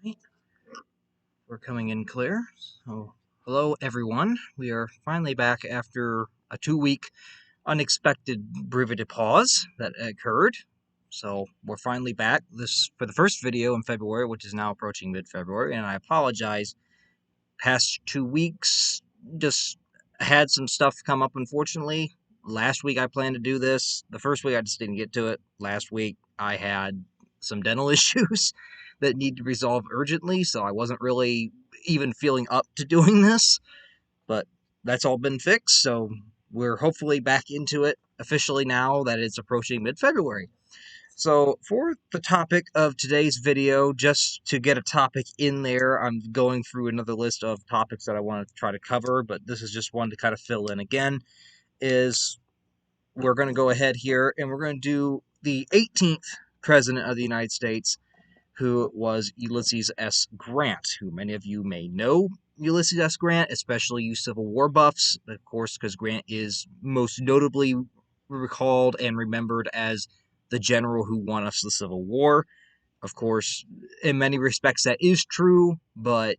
Right. We're coming in clear. So, hello everyone. We are finally back after a 2-week unexpected brevity pause that occurred. So, we're finally back this for the first video in February, which is now approaching mid-February, and I apologize. Past 2 weeks just had some stuff come up, unfortunately. Last week I planned to do this. The first week I just didn't get to it. Last week I had some dental issues that need to resolve urgently, so I wasn't really even feeling up to doing this. But that's all been fixed, so we're hopefully back into it officially now that it's approaching mid-February. So for the topic of today's video, just to get a topic in there, I'm going through another list of topics that I want to try to cover, but this is just one to kind of fill in again, is we're going to go ahead here and we're going to do the 18th President of the United States, who was Ulysses S. Grant, who many of you may know Ulysses S. Grant, especially you Civil War buffs, of course, because Grant is most notably recalled and remembered as the general who won us the Civil War. Of course, in many respects that is true, but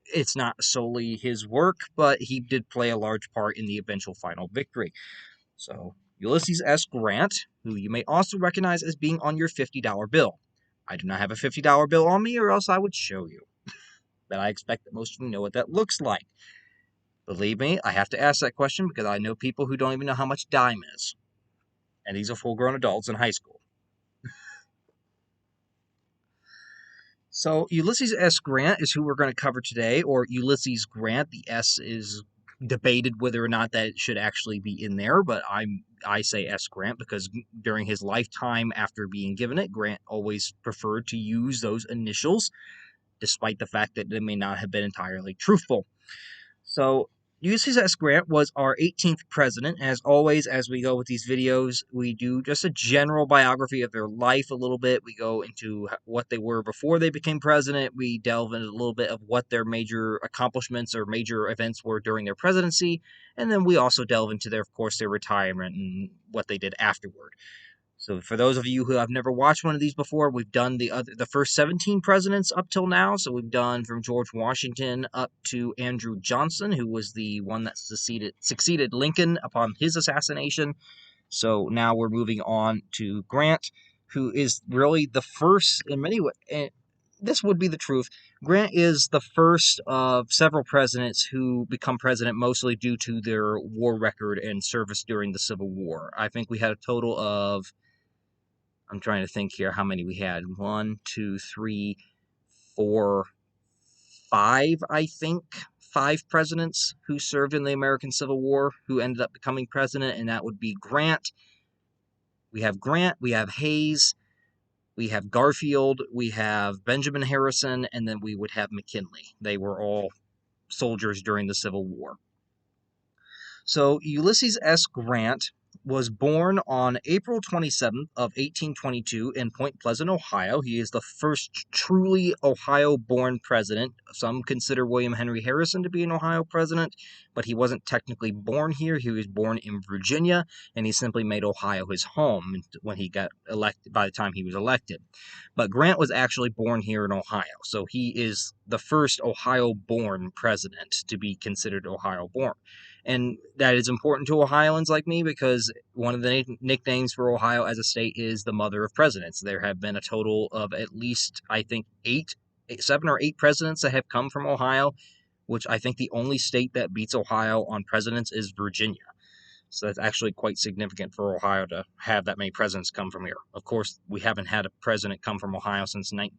it's not solely his work, but he did play a large part in the eventual final victory. So, Ulysses S. Grant, who you may also recognize as being on your $50 bill. I do not have a $50 bill on me, or else I would show you. But I expect that most of you know what that looks like. Believe me, I have to ask that question because I know people who don't even know how much dime is. And these are full-grown adults in high school. So, Ulysses S. Grant is who we're going to cover today, or Ulysses Grant. The S is debated whether or not that should actually be in there, but I say S. Grant because during his lifetime after being given it, Grant always preferred to use those initials, despite the fact that they may not have been entirely truthful. So, Ulysses S. Grant was our 18th president. As always, as we go with these videos, we do just a general biography of their life a little bit. We go into what they were before they became president. We delve into a little bit of what their major accomplishments or major events were during their presidency. And then we also delve into their, of course, their retirement and what they did afterward. So for those of you who have never watched one of these before, we've done the first 17 presidents up till now. So we've done from George Washington up to Andrew Johnson, who was the one that succeeded Lincoln upon his assassination. So now we're moving on to Grant, who is really the first in many ways. This would be the truth. Grant is the first of several presidents who become president mostly due to their war record and service during the Civil War. I think we had a total of, I'm trying to think here how many we had. 1, 2, 3, 4, 5, I think. 5 presidents who served in the American Civil War who ended up becoming president, and that would be Grant. We have Grant, we have Hayes, we have Garfield, we have Benjamin Harrison, and then we would have McKinley. They were all soldiers during the Civil War. So Ulysses S. Grant was born on April 27th of 1822 in Point Pleasant, Ohio. He is the first truly Ohio-born president. Some consider William Henry Harrison to be an Ohio president, but he wasn't technically born here. He was born in Virginia, and he simply made Ohio his home when he got elected, by the time he was elected. But Grant was actually born here in Ohio, so he is the first Ohio-born president to be considered Ohio-born. And that is important to Ohioans like me because one of the nicknames for Ohio as a state is the mother of presidents. There have been a total of at least, I think, 7 or 8 presidents that have come from Ohio, which I think the only state that beats Ohio on presidents is Virginia. So that's actually quite significant for Ohio to have that many presidents come from here. Of course, we haven't had a president come from Ohio since I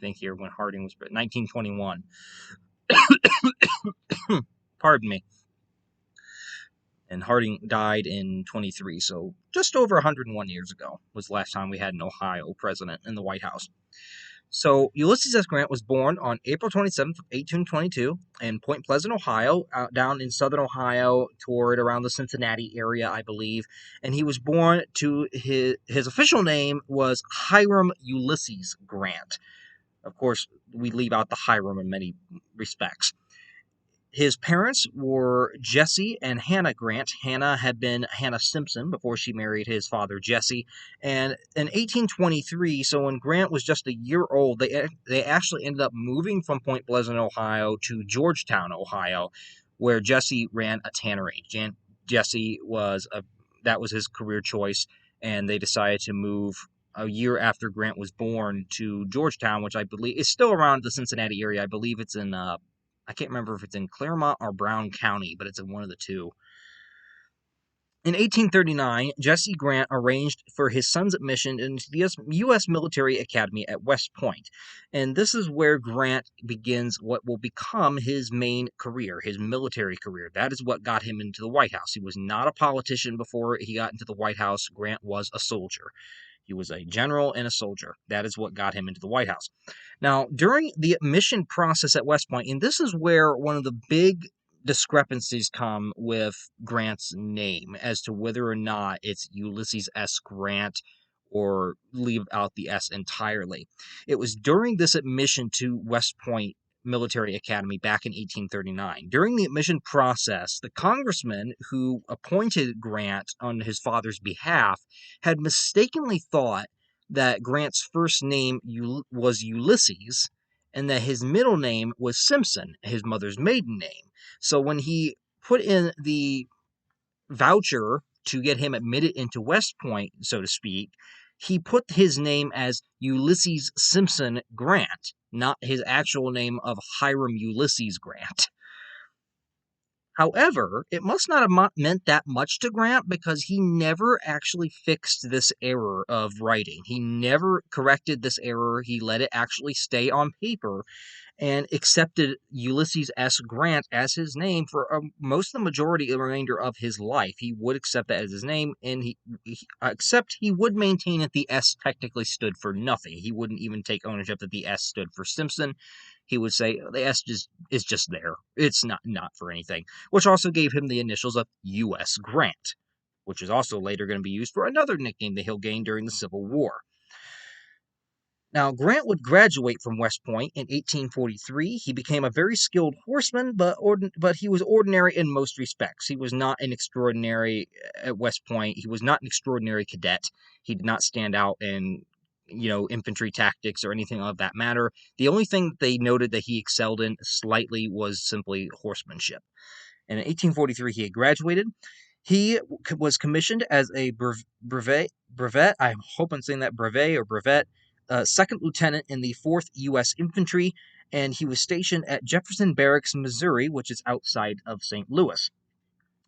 think here when Harding was 1921. Pardon me. And Harding died in 23, so just over 101 years ago was the last time we had an Ohio president in the White House. So Ulysses S. Grant was born on April 27th, 1822 in Point Pleasant, Ohio, down in southern Ohio toward around the Cincinnati area, I believe. And he was born to his official name was Hiram Ulysses Grant. Of course, we leave out the Hiram in many respects. His parents were Jesse and Hannah Grant. Hannah had been Hannah Simpson before she married his father, Jesse. And in 1823, so when Grant was just a year old, they actually ended up moving from Point Pleasant, Ohio to Georgetown, Ohio, where Jesse ran a tannery. Jesse was that was his career choice, and they decided to move a year after Grant was born to Georgetown, which I believe is still around the Cincinnati area. I believe it's in I can't remember if it's in Claremont or Brown County, but it's in one of the two. In 1839, Jesse Grant arranged for his son's admission into the U.S. Military Academy at West Point. And this is where Grant begins what will become his main career, his military career. That is what got him into the White House. He was not a politician before he got into the White House. Grant was a soldier. He was a general and a soldier. That is what got him into the White House. Now, during the admission process at West Point, and this is where one of the big discrepancies come with Grant's name as to whether or not it's Ulysses S. Grant or leave out the S entirely. It was during this admission to West Point Military Academy back in 1839. During the admission process, the congressman who appointed Grant on his father's behalf had mistakenly thought that Grant's first name was Ulysses and that his middle name was Simpson, his mother's maiden name. So when he put in the voucher to get him admitted into West Point, so to speak, he put his name as Ulysses Simpson Grant, not his actual name of Hiram Ulysses Grant. However, it must not have meant that much to Grant because he never actually fixed this error of writing. He never corrected this error. He let it actually stay on paper and accepted Ulysses S. Grant as his name for most of the majority of the remainder of his life. He would accept that as his name, and except he would maintain that the S technically stood for nothing. He wouldn't even take ownership that the S stood for Simpson. He would say the S is just there. It's not for anything, which also gave him the initials of U.S. Grant, which is also later going to be used for another nickname that he'll gain during the Civil War. Now, Grant would graduate from West Point in 1843. He became a very skilled horseman, but he was ordinary in most respects. He was not an extraordinary at West Point. He was not an extraordinary cadet. He did not stand out in, infantry tactics or anything of that matter. The only thing that they noted that he excelled in slightly was simply horsemanship. And in 1843, he had graduated. He was commissioned as a brevet. I hope I'm saying that brevet or brevet. Second lieutenant in the 4th U.S. Infantry, and he was stationed at Jefferson Barracks, Missouri, which is outside of St. Louis.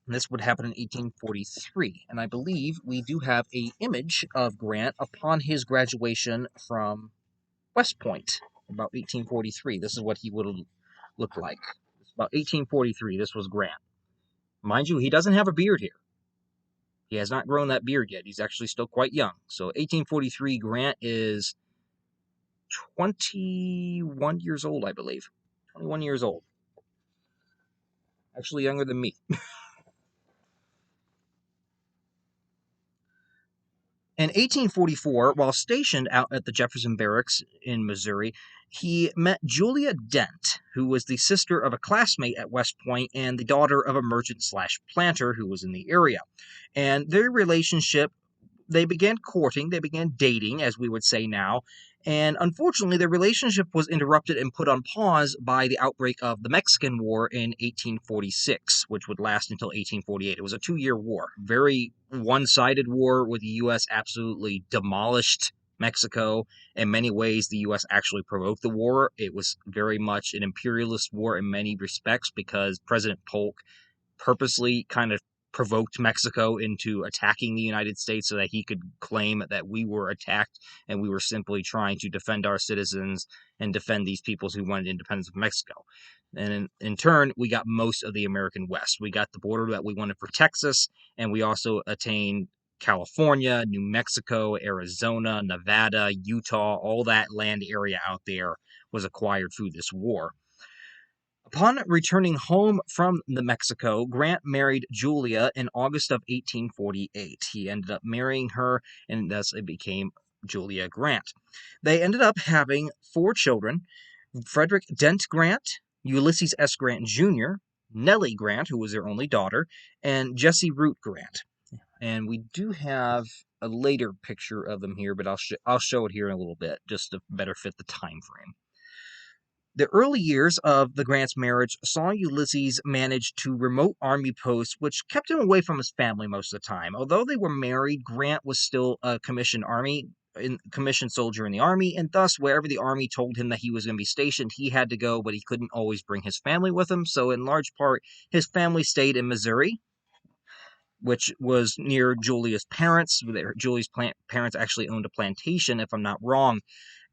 And this would happen in 1843, and I believe we do have an image of Grant upon his graduation from West Point, about 1843. This is what he would have looked like. About 1843, this was Grant. Mind you, he doesn't have a beard here. He has not grown that beard yet. He's actually still quite young. So 1843, Grant is 21 years old, I believe. 21 years old. Actually younger than me. In 1844, while stationed out at the Jefferson Barracks in Missouri, he met Julia Dent, who was the sister of a classmate at West Point and the daughter of a merchant/planter who was in the area. And their relationship, they began courting, they began dating, as we would say now, and unfortunately their relationship was interrupted and put on pause by the outbreak of the Mexican War in 1846, which would last until 1848. It was a 2-year war, very one-sided war where the U.S. absolutely demolished Mexico. In many ways, the U.S. actually provoked the war. It was very much an imperialist war in many respects because President Polk purposely kind of provoked Mexico into attacking the United States so that he could claim that we were attacked and we were simply trying to defend our citizens and defend these peoples who wanted independence of Mexico. And in turn, we got most of the American West. We got the border that we wanted for Texas, and we also attained California, New Mexico, Arizona, Nevada, Utah. All that land area out there was acquired through this war. Upon returning home from New Mexico, Grant married Julia in August of 1848. He ended up marrying her, and thus it became Julia Grant. They ended up having 4 children: Frederick Dent Grant, Ulysses S. Grant Jr., Nellie Grant, who was their only daughter, and Jessie Root Grant. And we do have a later picture of them here, but I'll show it here in a little bit just to better fit the time frame. The early years of the Grant's marriage saw Ulysses manage to remote army posts, which kept him away from his family most of the time. Although they were married, Grant was still a commissioned soldier in the army, and thus wherever the army told him that he was going to be stationed, he had to go, but he couldn't always bring his family with him. So in large part, his family stayed in Missouri, which was near Julia's parents. Julia's parents actually owned a plantation, if I'm not wrong,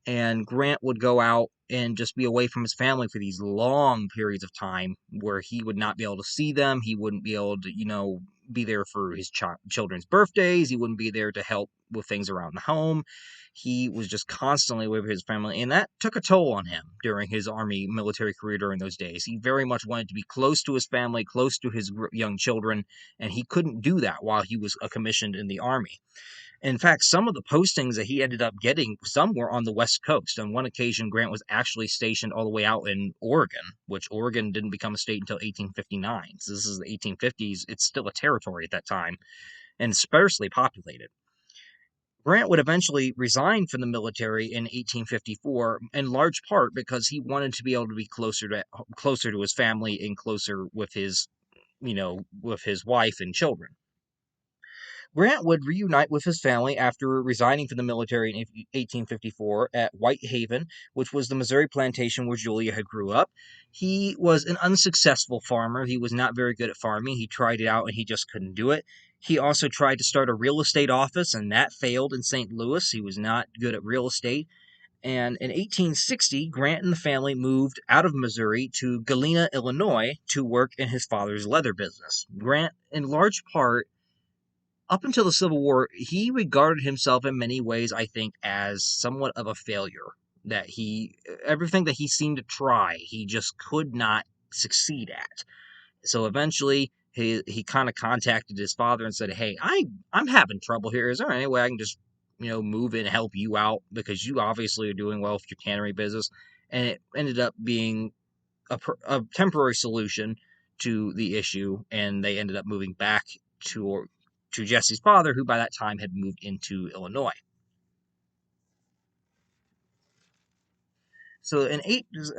and Grant would go out and just be away from his family for these long periods of time where he would not be able to see them. He wouldn't be able to, be there for his children's birthdays. He wouldn't be there to help with things around the home. He was just constantly away from his family, and that took a toll on him during his army military career during those days. He very much wanted to be close to his family, close to his young children, and he couldn't do that while he was commissioned in the army. In fact, some of the postings that he ended up getting, some were on the West Coast. On one occasion, Grant was actually stationed all the way out in Oregon, which Oregon didn't become a state until 1859. So this is the 1850s. It's still a territory at that time and sparsely populated. Grant would eventually resign from the military in 1854, in large part because he wanted to be able to be closer to his family and closer with with his wife and children. Grant would reunite with his family after resigning from the military in 1854 at Whitehaven, which was the Missouri plantation where Julia had grew up. He was an unsuccessful farmer. He was not very good at farming. He tried it out and he just couldn't do it. He also tried to start a real estate office, and that failed in St. Louis. He was not good at real estate. And in 1860, Grant and the family moved out of Missouri to Galena, Illinois, to work in his father's leather business. Grant, in large part, up until the Civil War, he regarded himself in many ways, I think, as somewhat of a failure. That everything that he seemed to try, he just could not succeed at. So eventually, he kind of contacted his father and said, "Hey, I'm having trouble here. Is there any way I can just move in and help you out, because you obviously are doing well with your cannery business?" And it ended up being a temporary solution to the issue, and they ended up moving back to Jesse's father, who by that time had moved into Illinois. So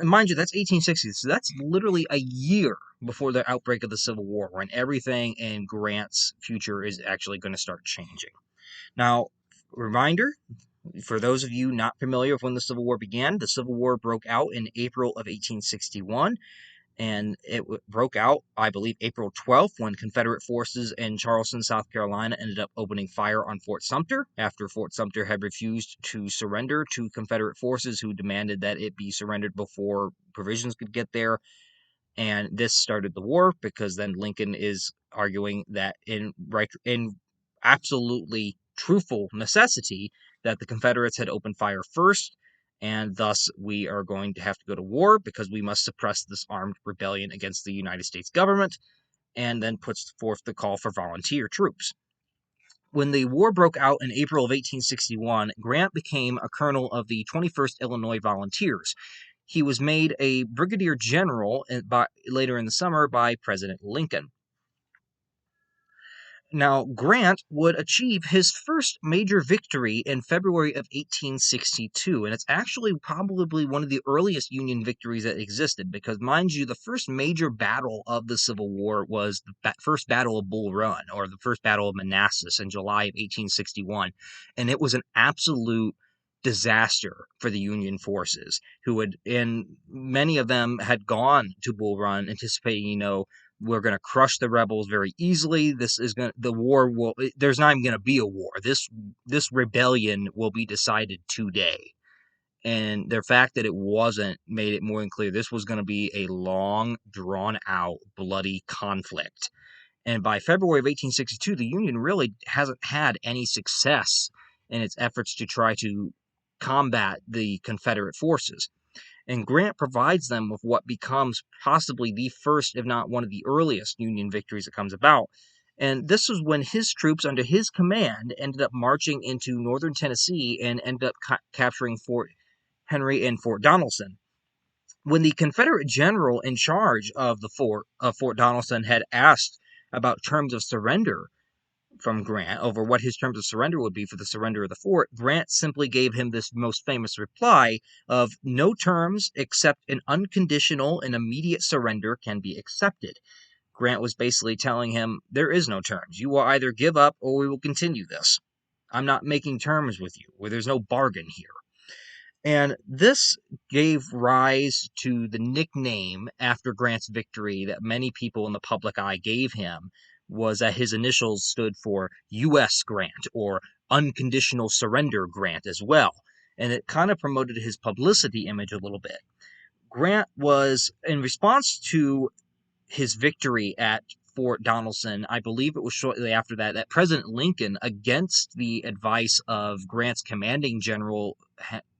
mind you, that's 1860. So that's literally a year before the outbreak of the Civil War, when everything in Grant's future is actually going to start changing. Now, reminder, for those of you not familiar with when the Civil War began, the Civil War broke out in April of 1861. And it broke out, I believe, April 12th, when Confederate forces in Charleston, South Carolina, ended up opening fire on Fort Sumter after Fort Sumter had refused to surrender to Confederate forces, who demanded that it be surrendered before provisions could get there. And this started the war, because then Lincoln is arguing that in absolutely truthful necessity, that the Confederates had opened fire first, and thus we are going to have to go to war because we must suppress this armed rebellion against the United States government, and then puts forth the call for volunteer troops. When the war broke out in April of 1861, Grant became a colonel of the 21st Illinois Volunteers. He was made a brigadier general later in the summer by President Lincoln. Now, Grant would achieve his first major victory in February of 1862, and it's actually probably one of the earliest Union victories that existed, because, mind you, the first major battle of the Civil War was the first Battle of Bull Run, or the first Battle of Manassas, in July of 1861, and it was an absolute disaster for the Union forces, and many of them had gone to Bull Run anticipating, we're going to crush the rebels very easily. There's not even going to be a war. This rebellion will be decided today. And the fact that it wasn't made it more than clear this was going to be a long, drawn out, bloody conflict. And by February of 1862, the Union really hasn't had any success in its efforts to try to combat the Confederate forces. And Grant provides them with what becomes possibly the first, if not one of the earliest, Union victories that comes about. And this was when his troops under his command ended up marching into northern Tennessee and ended up capturing Fort Henry and Fort Donelson. When the Confederate general in charge of the Fort Donelson, had asked about terms of surrender from Grant over what his terms of surrender would be for the surrender of the fort, Grant simply gave him this most famous reply of no terms except an unconditional and immediate surrender can be accepted. Grant was basically telling him, there is no terms. You will either give up or we will continue this. I'm not making terms with you, where there's no bargain here. And this gave rise to the nickname after Grant's victory that many people in the public eye gave him, was that his initials stood for U.S. Grant, or Unconditional Surrender Grant as well. And it kind of promoted his publicity image a little bit. Grant was, in response to his victory at Fort Donelson, I believe it was shortly after that, that President Lincoln, against the advice of Grant's commanding general,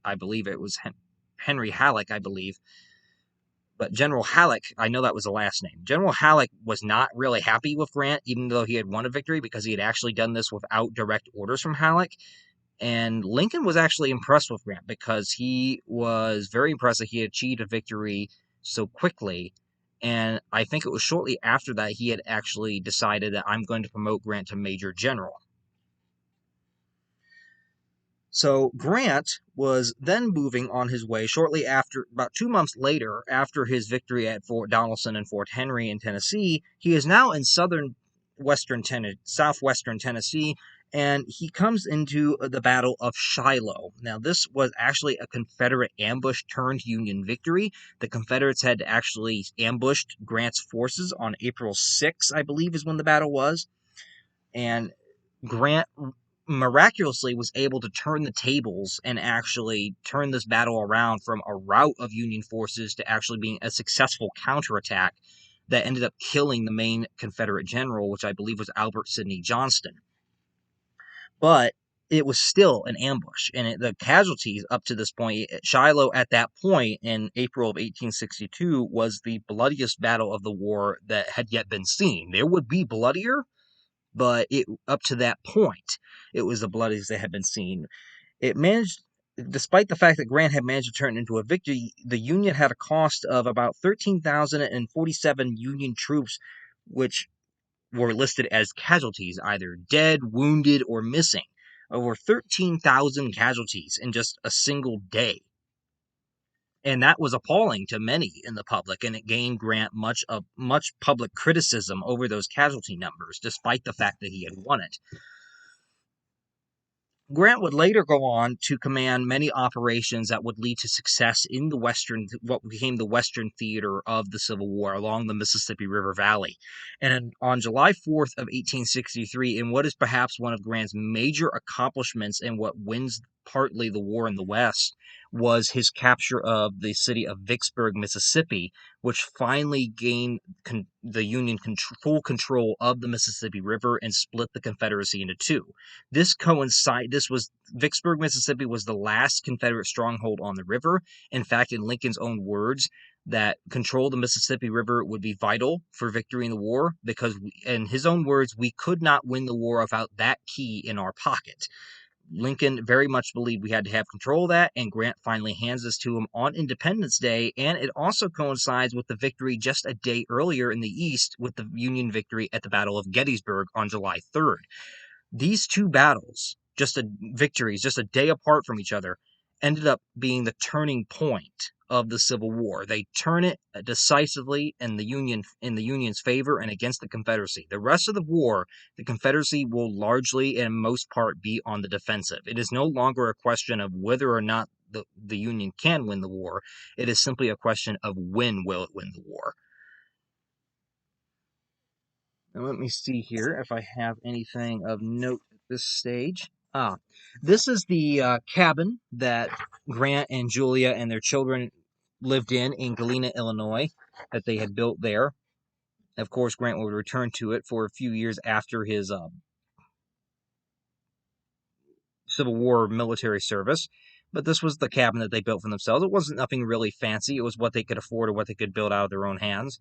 I believe it was Henry Halleck, I believe, but General Halleck, I know that was the last name. General Halleck was not really happy with Grant, even though he had won a victory, because he had actually done this without direct orders from Halleck. And Lincoln was actually impressed with Grant because he was very impressed that he had achieved a victory so quickly. And I think it was shortly after that he had actually decided that I'm going to promote Grant to Major General. So Grant was then moving on his way shortly after, about 2 months later, after his victory at Fort Donelson and Fort Henry in Tennessee. He is now in southwestern Tennessee, and he comes into the Battle of Shiloh. Now, this was actually a Confederate ambush turned Union victory. The Confederates had actually ambushed Grant's forces on April 6, I believe, is when the battle was. And Grant miraculously was able to turn the tables and actually turn this battle around from a rout of Union forces to actually being a successful counterattack that ended up killing the main Confederate general, which I believe was Albert Sidney Johnston. But it was still an ambush, and the casualties up to this point, Shiloh at that point in April of 1862 was the bloodiest battle of the war that had yet been seen. There would be bloodier, but up to that point, it was the bloodiest that had been seen. It managed, despite the fact that Grant had managed to turn it into a victory, the Union had a cost of about 13,047 Union troops, which were listed as casualties, either dead, wounded, or missing. Over 13,000 casualties in just a single day. And that was appalling to many in the public, and it gained Grant much public criticism over those casualty numbers, despite the fact that he had won it. Grant would later go on to command many operations that would lead to success in what became the Western theater of the Civil War along the Mississippi River Valley. And on July 4th of 1863, in what is perhaps one of Grant's major accomplishments and what wins partly the war in the West, was his capture of the city of Vicksburg, Mississippi, which finally gained the Union full control of the Mississippi River and split the Confederacy into two. Vicksburg, Mississippi was the last Confederate stronghold on the river. In fact, in Lincoln's own words, that control of the Mississippi River would be vital for victory in the war, because, in his own words, we could not win the war without that key in our pocket. Lincoln very much believed we had to have control of that, and Grant finally hands this to him on Independence Day, and it also coincides with the victory just a day earlier in the East with the Union victory at the Battle of Gettysburg on July 3rd. These two battles, victories, just a day apart from each other, ended up being the turning point of the Civil War. They turn it decisively in the Union's favor and against the Confederacy. The rest of the war, the Confederacy will largely, in most part, be on the defensive. It is no longer a question of whether or not the Union can win the war. It is simply a question of when will it win the war. Now let me see here if I have anything of note at this stage. This is the cabin that Grant and Julia and their children lived in Galena, Illinois, that they had built there. Of course, Grant would return to it for a few years after his Civil War military service. But this was the cabin that they built for themselves. It wasn't nothing really fancy. It was what they could afford or what they could build out of their own hands.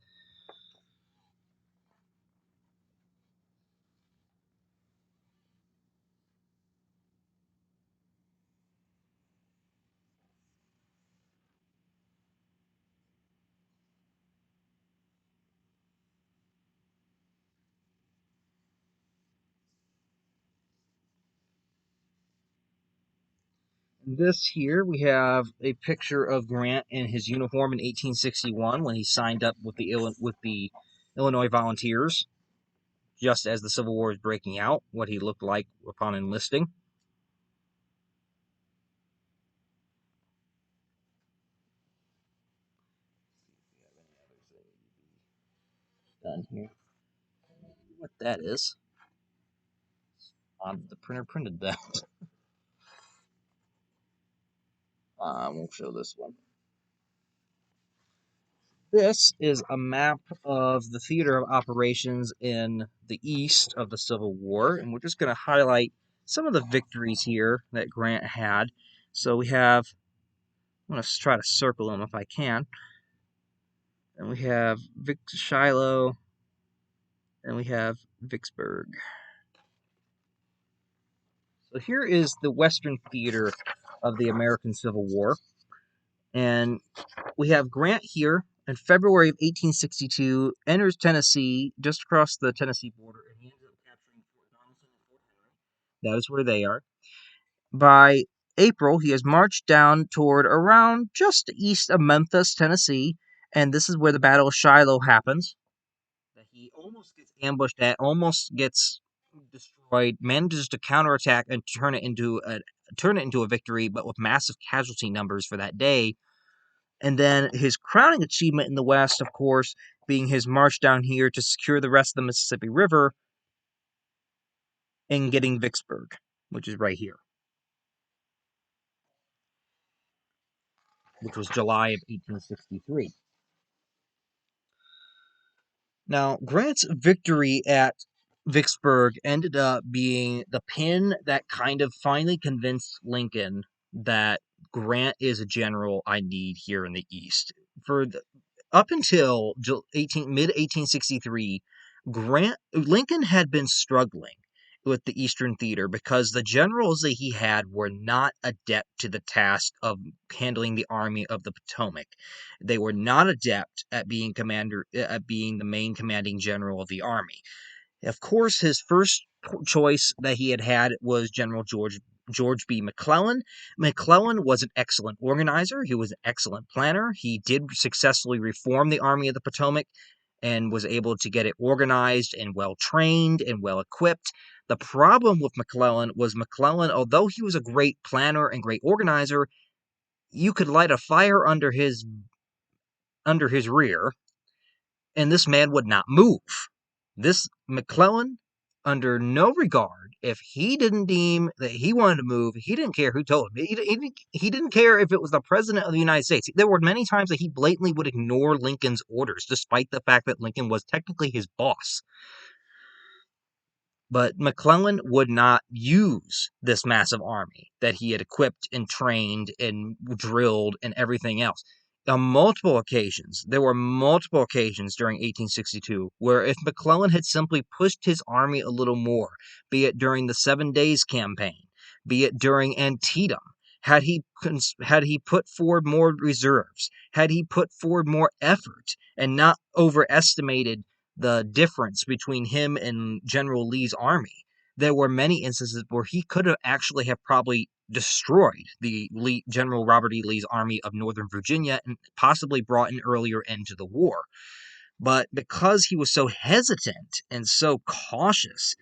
This here, we have a picture of Grant in his uniform in 1861 when he signed up with the Illinois Volunteers, just as the Civil War was breaking out, what he looked like upon enlisting. Done here. What that is. The printer printed that. I won't show this one. This is a map of the theater of operations in the east of the Civil War, and we're just going to highlight some of the victories here that Grant had. So we have, I'm going to try to circle them if I can. And we have Shiloh, and we have Vicksburg. So here is the Western theater of the American Civil War, and we have Grant here in February of 1862, enters Tennessee, just across the Tennessee border, and he ends up capturing Fort Donelson and Fort Henry. That is where they are. By April, he has marched down toward around just east of Memphis, Tennessee, and this is where the Battle of Shiloh happens. That he almost gets ambushed at, almost gets destroyed, manages to counterattack and turn it into a victory, but with massive casualty numbers for that day. And then his crowning achievement in the West, of course, being his march down here to secure the rest of the Mississippi River and getting Vicksburg, which is right here, which was July of 1863. Now, Grant's victory at Vicksburg ended up being the pin that kind of finally convinced Lincoln that Grant is a general I need here in the East. Up until mid 1863, Lincoln had been struggling with the Eastern Theater because the generals that he had were not adept to the task of handling the Army of the Potomac. They were not adept at being the main commanding general of the army. Of course, his first choice that he had was General George B. McClellan. McClellan was an excellent organizer. He was an excellent planner. He did successfully reform the Army of the Potomac and was able to get it organized and well trained and well equipped. The problem with McClellan was although he was a great planner and great organizer, you could light a fire under his rear, and this man would not move. This McClellan, under no regard, if he didn't deem that he wanted to move, he didn't care who told him. He didn't care if it was the president of the United States. There were many times that he blatantly would ignore Lincoln's orders, despite the fact that Lincoln was technically his boss. But McClellan would not use this massive army that he had equipped and trained and drilled and everything else. On multiple occasions, there were multiple occasions during 1862 where if McClellan had simply pushed his army a little more, be it during the 7 Days Campaign, be it during Antietam, had he put forward more reserves, had he put forward more effort and not overestimated the difference between him and General Lee's army, there were many instances where he could have actually have probably destroyed the General Robert E. Lee's army of Northern Virginia and possibly brought an earlier end to the war. But because he was so hesitant and so cautious,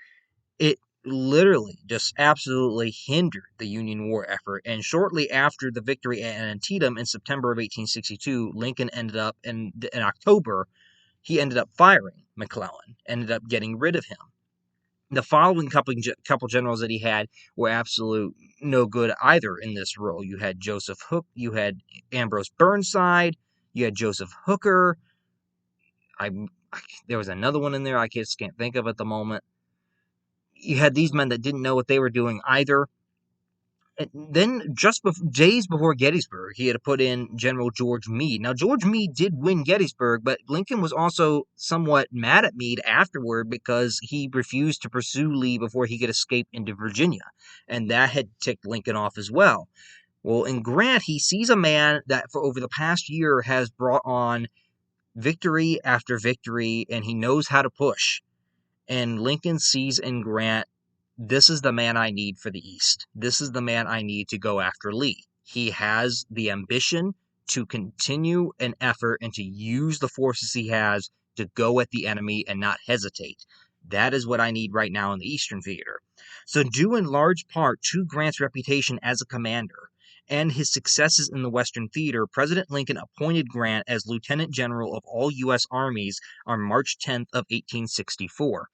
it literally just absolutely hindered the Union war effort. And shortly after the victory at Antietam in September of 1862, Lincoln ended up in October, he ended up firing McClellan, ended up getting rid of him. The following couple generals that he had were absolute no good either in this role. You had you had Ambrose Burnside, you had Joseph Hooker. There was another one in there I just can't think of at the moment. You had these men that didn't know what they were doing either. And then, days before Gettysburg, he had put in General George Meade. Now, George Meade did win Gettysburg, but Lincoln was also somewhat mad at Meade afterward because he refused to pursue Lee before he could escape into Virginia. And that had ticked Lincoln off as well. Well, in Grant, he sees a man that for over the past year has brought on victory after victory, and he knows how to push. And Lincoln sees in Grant this is the man I need for the East. This is the man I need to go after Lee. He has the ambition to continue an effort and to use the forces he has to go at the enemy and not hesitate. That is what I need right now in the Eastern Theater. So, due in large part to Grant's reputation as a commander and his successes in the Western Theater, President Lincoln appointed Grant as Lieutenant General of all U.S. armies on March 10th of 1864.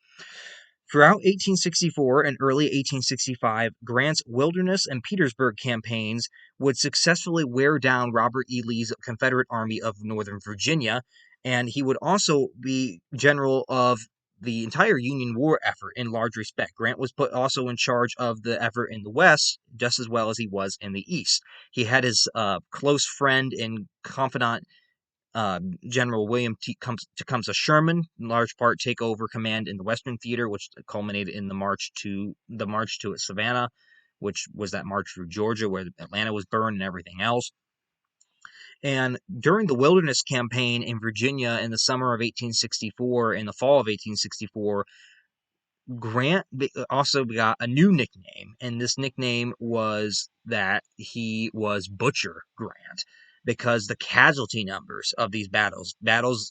Throughout 1864 and early 1865, Grant's Wilderness and Petersburg campaigns would successfully wear down Robert E. Lee's Confederate Army of Northern Virginia, and he would also be general of the entire Union war effort in large respect. Grant was put also in charge of the effort in the West just as well as he was in the East. He had his close friend and confidant General William Tecumseh Sherman, in large part, take over command in the Western Theater, which culminated in the march to Savannah, which was that march through Georgia where Atlanta was burned and everything else. And during the Wilderness Campaign in Virginia in the summer of 1864, in the fall of 1864, Grant also got a new nickname, and this nickname was that he was Butcher Grant, because the casualty numbers of these battles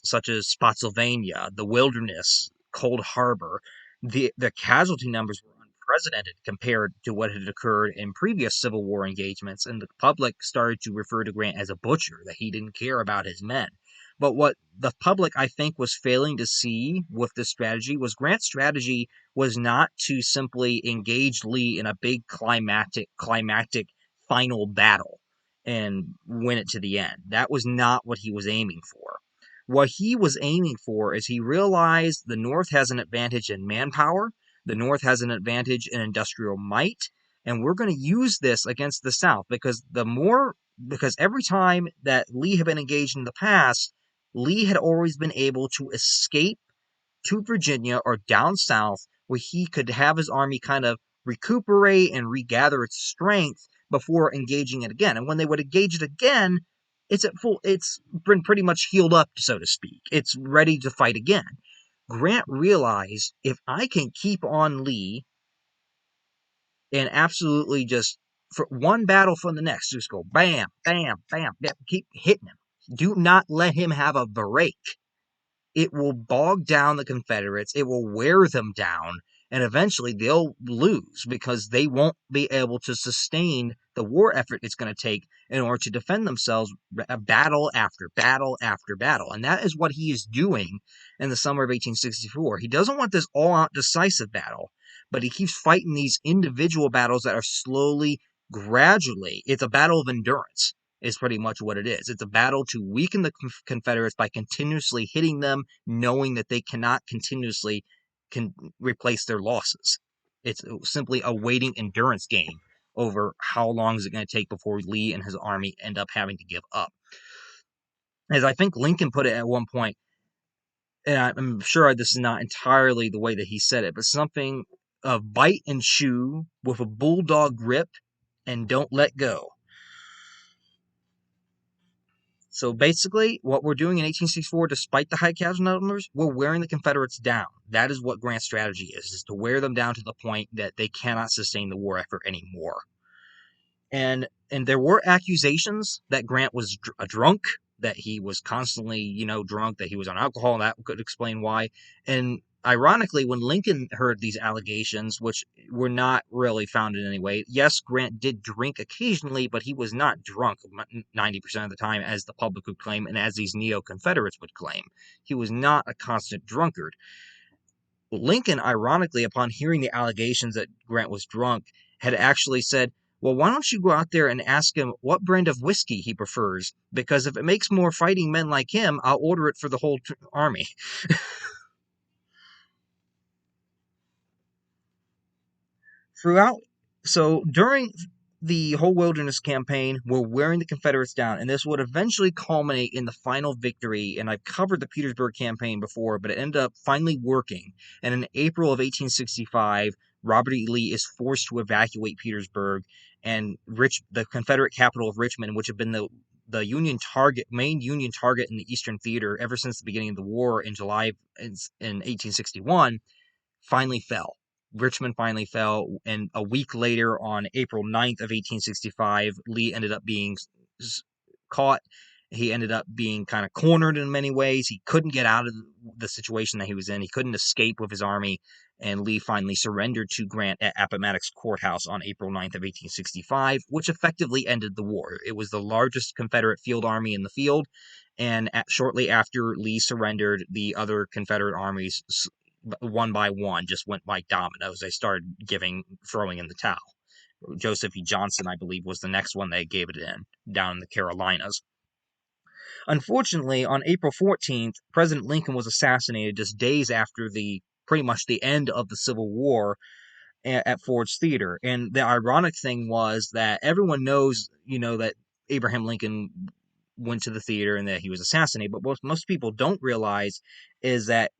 such as Spotsylvania, the Wilderness, Cold Harbor, the casualty numbers were unprecedented compared to what had occurred in previous Civil War engagements, and the public started to refer to Grant as a butcher, that he didn't care about his men. But what the public, I think, was failing to see with this strategy was Grant's strategy was not to simply engage Lee in a big climactic final battle and win it to the end. That was not what he was aiming for. What he was aiming for is he realized the North has an advantage in manpower, the North has an advantage in industrial might, and we're going to use this against the South because every time that Lee had been engaged in the past, Lee had always been able to escape to Virginia or down south where he could have his army kind of recuperate and regather its strength before engaging it again. And when they would engage it again, it's been pretty much healed up, so to speak. It's ready to fight again. Grant realized, if I can keep on Lee and absolutely just for one battle from the next, just go bam, bam, bam, bam, keep hitting him. Do not let him have a break. It will bog down the Confederates, it will wear them down, and eventually they'll lose because they won't be able to sustain the war effort it's going to take in order to defend themselves battle after battle after battle. And that is what he is doing in the summer of 1864. He doesn't want this all-out decisive battle, but he keeps fighting these individual battles that are slowly, gradually, it's a battle of endurance is pretty much what it is. It's a battle to weaken the Confederates by continuously hitting them, knowing that they cannot continuously replace their losses. It's simply a waiting endurance game over how long is it going to take before Lee and his army end up having to give up. As I think Lincoln put it at one point, and I'm sure this is not entirely the way that he said it, but something of bite and chew with a bulldog grip and don't let go. So basically, what we're doing in 1864, despite the high casualty numbers, we're wearing the Confederates down. That is what Grant's strategy is to wear them down to the point that they cannot sustain the war effort anymore. And there were accusations that Grant was a drunk, that he was constantly, drunk, that he was on alcohol, and that could explain why. And ironically, when Lincoln heard these allegations, which were not really founded in any way, yes, Grant did drink occasionally, but he was not drunk 90% of the time, as the public would claim, and as these neo-Confederates would claim. He was not a constant drunkard. Lincoln, ironically, upon hearing the allegations that Grant was drunk, had actually said, well, why don't you go out there and ask him what brand of whiskey he prefers? Because if it makes more fighting men like him, I'll order it for the whole army. During the whole Wilderness Campaign, we're wearing the Confederates down, and this would eventually culminate in the final victory. And I've covered the Petersburg Campaign before, but it ended up finally working. And in April of 1865, Robert E. Lee is forced to evacuate Petersburg, and the Confederate capital of Richmond, which had been the main Union target in the Eastern Theater ever since the beginning of the war in July in 1861, finally fell. Richmond finally fell, and a week later, on April 9th of 1865, Lee ended up being caught. He ended up being kind of cornered in many ways. He couldn't get out of the situation that he was in. He couldn't escape with his army, and Lee finally surrendered to Grant at Appomattox Courthouse on April 9th of 1865, which effectively ended the war. It was the largest Confederate field army in the field, and shortly after Lee surrendered, the other Confederate armies, one by one, just went like dominoes. They started throwing in the towel. Joseph E. Johnston, I believe, was the next one they gave it in, down in the Carolinas. Unfortunately, on April 14th, President Lincoln was assassinated just days after pretty much the end of the Civil War at Ford's Theater. And the ironic thing was that everyone knows, that Abraham Lincoln went to the theater and that he was assassinated. But what most people don't realize is that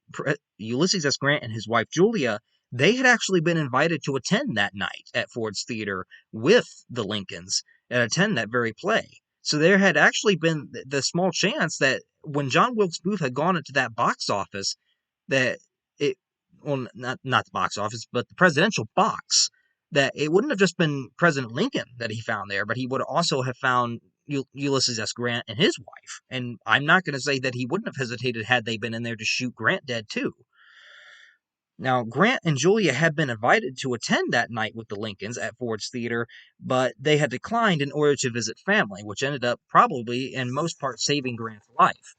Ulysses S. Grant and his wife Julia, they had actually been invited to attend that night at Ford's Theater with the Lincolns and attend that very play. So there had actually been the small chance that when John Wilkes Booth had gone into that box office, that it, well, not the box office, but the presidential box, that it wouldn't have just been President Lincoln that he found there, but he would also have found Ulysses S. Grant and his wife. And I'm not going to say that he wouldn't have hesitated had they been in there to shoot Grant dead too. Now, Grant and Julia had been invited to attend that night with the Lincolns at Ford's Theater, but they had declined in order to visit family, which ended up probably, in most part, saving Grant's life.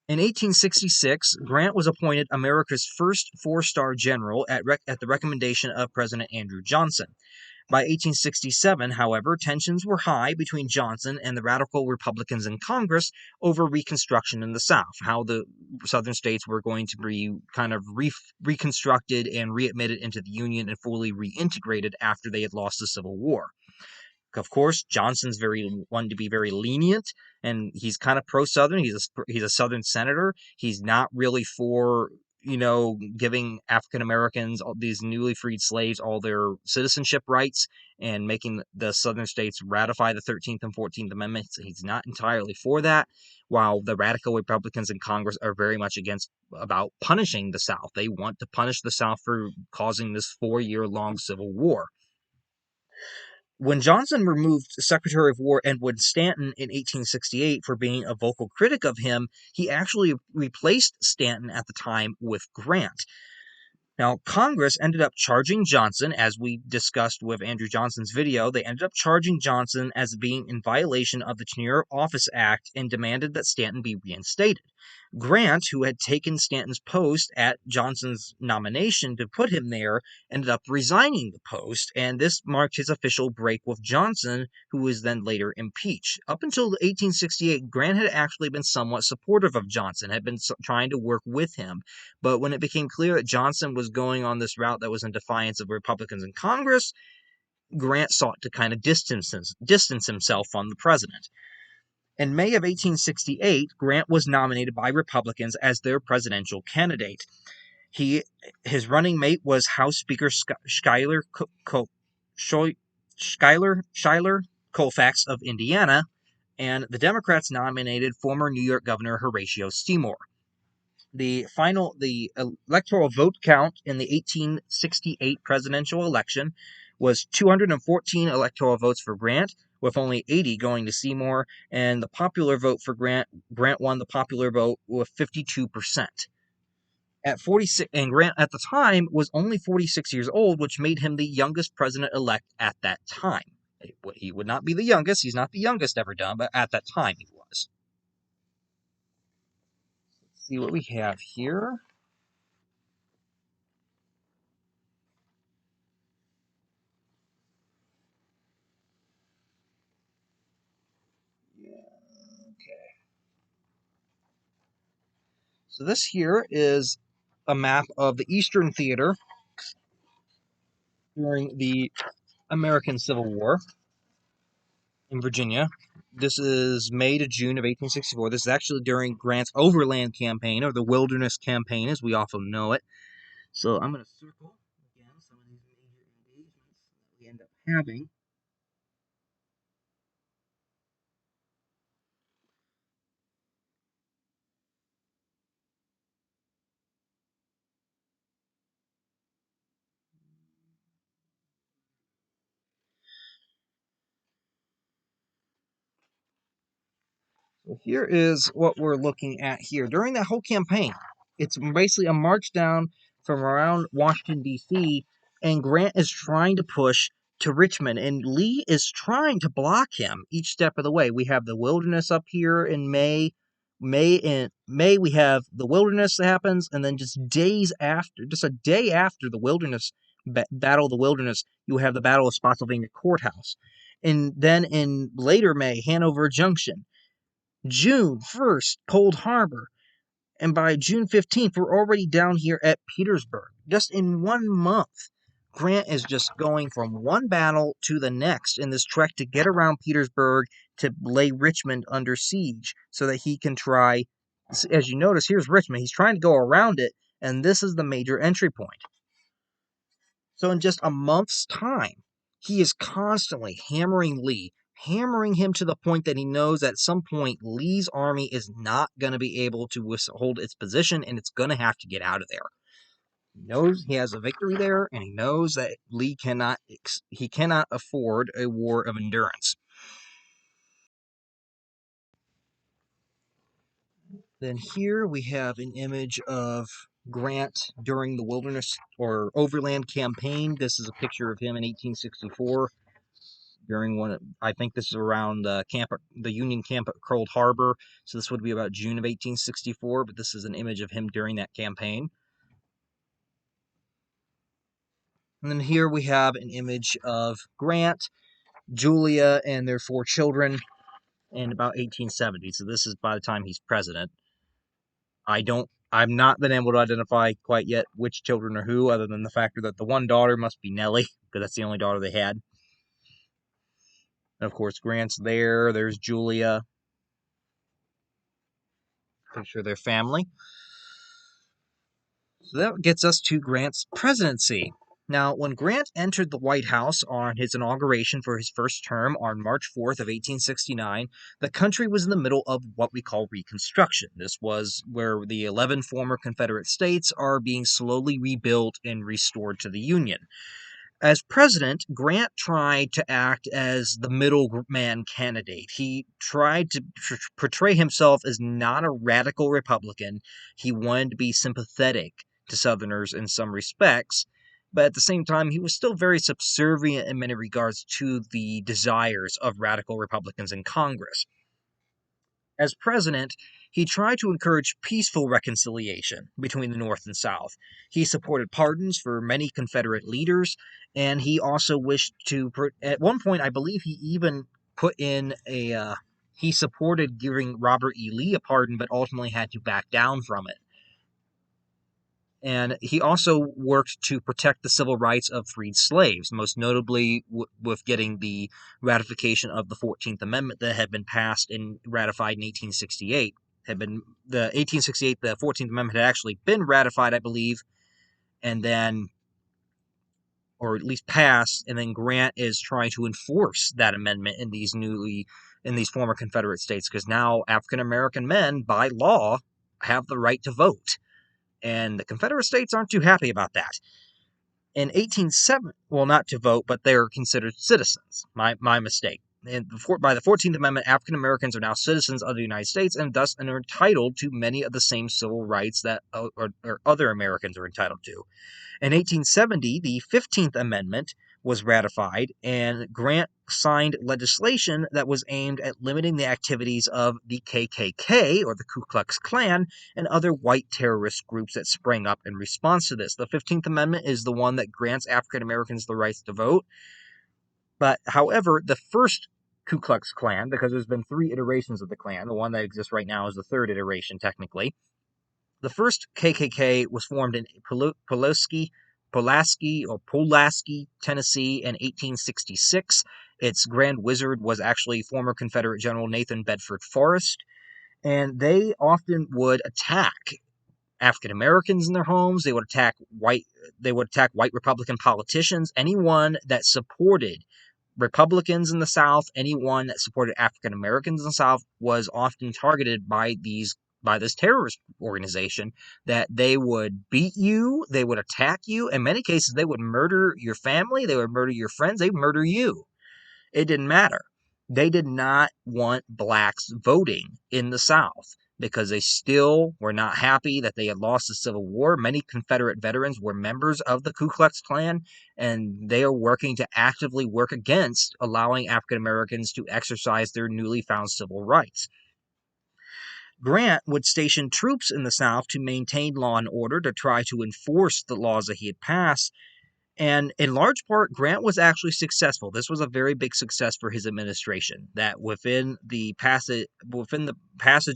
In 1866, Grant was appointed America's first four-star general at the recommendation of President Andrew Johnson. By 1867, however, tensions were high between Johnson and the radical Republicans in Congress over Reconstruction in the South, how the southern states were going to be kind of reconstructed and readmitted into the Union and fully reintegrated after they had lost the Civil War. Of course, Johnson's wanted to be very lenient, and he's kind of pro-Southern. He's a Southern senator. He's not really for giving African Americans, all these newly freed slaves, all their citizenship rights and making the Southern states ratify the 13th and 14th Amendments. He's not entirely for that, while the radical Republicans in Congress are very much about punishing the South. They want to punish the South for causing this 4-year-long Civil War. When Johnson removed Secretary of War Edwin Stanton in 1868 for being a vocal critic of him, he actually replaced Stanton at the time with Grant. Now, Congress ended up charging Johnson, as we discussed with Andrew Johnson's video, they ended up charging Johnson as being in violation of the Tenure Office Act and demanded that Stanton be reinstated. Grant, who had taken Stanton's post at Johnson's nomination to put him there, ended up resigning the post, and this marked his official break with Johnson, who was then later impeached. Up until 1868, Grant had actually been somewhat supportive of Johnson, had been trying to work with him, but when it became clear that Johnson was going on this route that was in defiance of Republicans in Congress, Grant sought to kind of distance himself from the president. In May of 1868, Grant was nominated by Republicans as their presidential candidate. His running mate was House Speaker Schuyler Colfax of Indiana, and the Democrats nominated former New York Governor Horatio Seymour. The electoral vote count in the 1868 presidential election was 214 electoral votes for Grant, with only 80 going to Seymour, and the popular vote for Grant won the popular vote with 52%. At 46, and Grant at the time was only 46 years old, which made him the youngest president-elect at that time. He would not be the youngest. He's not the youngest ever done, but at that time he was. Let's see what we have here. So this here is a map of the Eastern Theater during the American Civil War in Virginia. This is May to June of 1864. This is actually during Grant's Overland Campaign, or the Wilderness Campaign, as we often know it. So I'm going to circle, again, some of these major engagements that we end up having. So here is what we're looking at here. During that whole campaign, it's basically a march down from around Washington, D.C., and Grant is trying to push to Richmond, and Lee is trying to block him each step of the way. We have the wilderness up here in May. May, we have the wilderness that happens, and then just a day after the wilderness, Battle of the Wilderness, you have the Battle of Spotsylvania Courthouse. And then in later May, Hanover Junction. June 1st, Cold Harbor. And by June 15th, we're already down here at Petersburg. Just in 1 month, Grant is just going from one battle to the next in this trek to get around Petersburg to lay Richmond under siege so that he can try. As you notice, here's Richmond. He's trying to go around it, and this is the major entry point. So in just a month's time, he is constantly hammering Lee, hammering him to the point that he knows at some point Lee's army is not going to be able to hold its position and it's going to have to get out of there. He knows he has a victory there, and he knows that Lee cannot afford a war of endurance. Then here we have an image of Grant during the Wilderness or Overland Campaign. This is a picture of him in 1864 during I think this is around the Union camp at Cold Harbor. So this would be about June of 1864, but this is an image of him during that campaign. And then here we have an image of Grant, Julia, and their 4 children in about 1870. So this is by the time he's president. I've not been able to identify quite yet which children are who, other than the fact that the one daughter must be Nellie, because that's the only daughter they had. And of course, Grant's there. There's Julia. Picture of their family. So that gets us to Grant's presidency. Now, when Grant entered the White House on his inauguration for his first term on March 4th of 1869, the country was in the middle of what we call Reconstruction. This was where the 11 former Confederate states are being slowly rebuilt and restored to the Union. As president, Grant tried to act as the middleman candidate. He tried to portray himself as not a radical Republican. He wanted to be sympathetic to Southerners in some respects, but at the same time, he was still very subservient in many regards to the desires of radical Republicans in Congress. As president, he tried to encourage peaceful reconciliation between the North and South. He supported pardons for many Confederate leaders, and he also wished to, at one point, I believe he even put in he supported giving Robert E. Lee a pardon, but ultimately had to back down from it. And he also worked to protect the civil rights of freed slaves, most notably with getting the ratification of the 14th Amendment that had been passed and ratified in 1868. The 1868, the 14th Amendment had actually been ratified, I believe, and then, or at least passed, and then Grant is trying to enforce that amendment in these former Confederate states, because now African American men, by law, have the right to vote. And the Confederate states aren't too happy about that. In 1870, well, not to vote, but they're considered citizens. My mistake. By the 14th Amendment, African Americans are now citizens of the United States and thus are entitled to many of the same civil rights that other Americans are entitled to. In 1870, the 15th Amendment was ratified, and Grant signed legislation that was aimed at limiting the activities of the KKK, or the Ku Klux Klan, and other white terrorist groups that sprang up in response to this. The 15th Amendment is the one that grants African Americans the rights to vote. But, however, the first Ku Klux Klan, because there's been 3 iterations of the Klan, the one that exists right now is the 3rd iteration, technically. The first KKK was formed in Pulaski, Tennessee in 1866. Its Grand Wizard was actually former Confederate General Nathan Bedford Forrest, and they often would attack African Americans in their homes. They would attack white Republican politicians, anyone that supported Republicans in the South, anyone that supported African Americans in the South was often targeted by this terrorist organization, that they would beat you, they would attack you. In many cases, they would murder your family, they would murder your friends, they would murder you. It didn't matter. They did not want blacks voting in the South because they still were not happy that they had lost the Civil War. Many Confederate veterans were members of the Ku Klux Klan, and they are working to actively work against allowing African Americans to exercise their newly found civil rights. Grant would station troops in the South to maintain law and order, to try to enforce the laws that he had passed, and in large part, Grant was actually successful. This was a very big success for his administration. That within the passage